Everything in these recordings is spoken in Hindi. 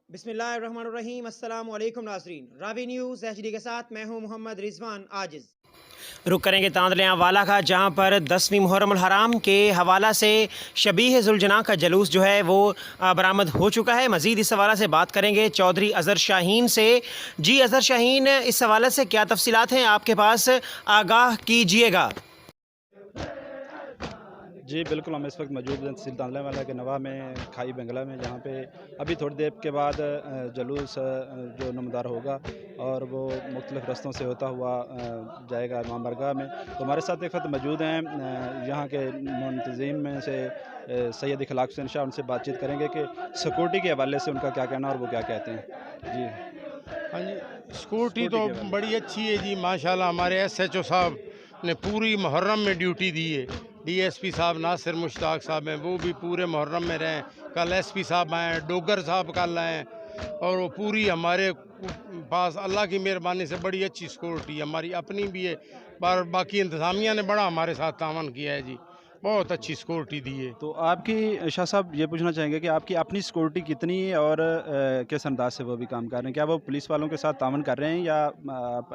बिस्मिल्लाहिर्रहमानिर्रहीम। अस्सलामु अलैकुम नाज़रीन, रावी न्यूज़ HD के साथ मैं हूं मोहम्मद रिजवान आजिज़। रुक करेंगे तांदलियाँ वाला का, जहाँ पर 10वीं मुहर्रमुल हराम के हवाला से शबीह जुलजना का जलूस जो है वो बरामद हो चुका है। मज़ीद इस हवाला से बात करेंगे चौधरी अज़हर शाहीन से। जी अज़हर शाहीन, इस हवाले से क्या तफसीलात हैं आपके पास, आगाह कीजिएगा। जी बिल्कुल, हम इस वक्त मौजूद हैं तहसील तांदलावाला के नवा में खाई बंगला में, जहाँ पे अभी थोड़ी देर के बाद जुलूस जो नमदार होगा और वो मुख्तलिफ़ रस्तों से होता हुआ जाएगा इमाम बारगाह में। तो हमारे साथ एक वक्त मौजूद हैं यहाँ के मुंतज़िम में से सैयद इखलाक हुसैन शाह। उनसे बातचीत करेंगे कि सिक्योरिटी के हवाले से उनका क्या कहना और वो क्या कहते हैं। जी हाँ जी, सिक्योरिटी सिक्योरिटी तो के हवाले बड़ी अच्छी है जी, माशाल्लाह। हमारे SHO साहब ने पूरी मुहर्रम में ड्यूटी दी है। DSP साहब नासिर मुश्ताक साहब हैं, वो भी पूरे मुहर्रम में रहें। कल SP साहब आए हैं, डोगर साहब कल आए हैं, और वो पूरी हमारे पास अल्लाह की मेहरबानी से बड़ी अच्छी सिक्योरिटी हमारी अपनी भी है, पर बाकी इंतज़ामिया ने बड़ा हमारे साथ तावन किया है जी, बहुत अच्छी सिक्योरिटी दी है। तो आपकी शाह साहब ये पूछना चाहेंगे कि आपकी अपनी सिक्योरिटी कितनी है और किस अंदाज से वो भी काम कर रहे हैं? क्या वो पुलिस वालों के साथ तावन कर रहे हैं या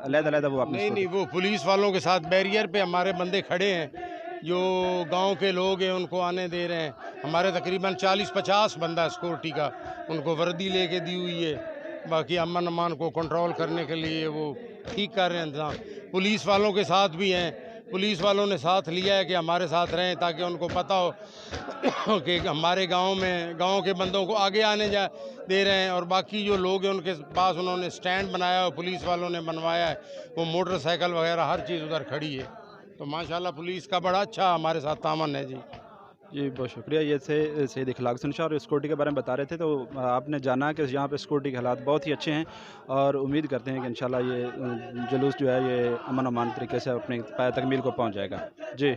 अलग-अलग वो अपनी नहीं नहीं, सिक्योरिटी? वो पुलिस वालों के साथ बैरियर पे हमारे बंदे खड़े हैं, जो गांव के लोग हैं उनको आने दे रहे हैं। हमारे तकरीबन 40-50 बंदा सिक्योरिटी का, उनको वर्दी लेके दी हुई है। बाकी अमन अमान को कंट्रोल करने के लिए वो ठीक कर रहे हैं इंतजाम। पुलिस वालों के साथ भी हैं, पुलिस वालों ने साथ लिया है कि हमारे साथ रहें, ताकि उनको पता हो कि हमारे गांव में गांव के बंदों को आगे आने जा दे रहे हैं। और बाकी जो लोग हैं उनके पास उन्होंने स्टैंड बनाया है, पुलिस वालों ने बनवाया है, वो मोटरसाइकिल वगैरह हर चीज़ उधर खड़ी है। तो माशाल्लाह पुलिस का बड़ा अच्छा हमारे साथ तामन है जी। जी, बहुत शुक्रिया। ये थे सैयद इखलाक हुसैन शाह और सिक्योरिटी के बारे में बता रहे थे। तो आपने जाना कि यहाँ पे सिक्योरिटी के हालात बहुत ही अच्छे हैं और उम्मीद करते हैं कि इंशाल्लाह ये जुलूस जो है ये अमन अमान तरीके से अपनी तकमील को पहुँच जाएगा। जी।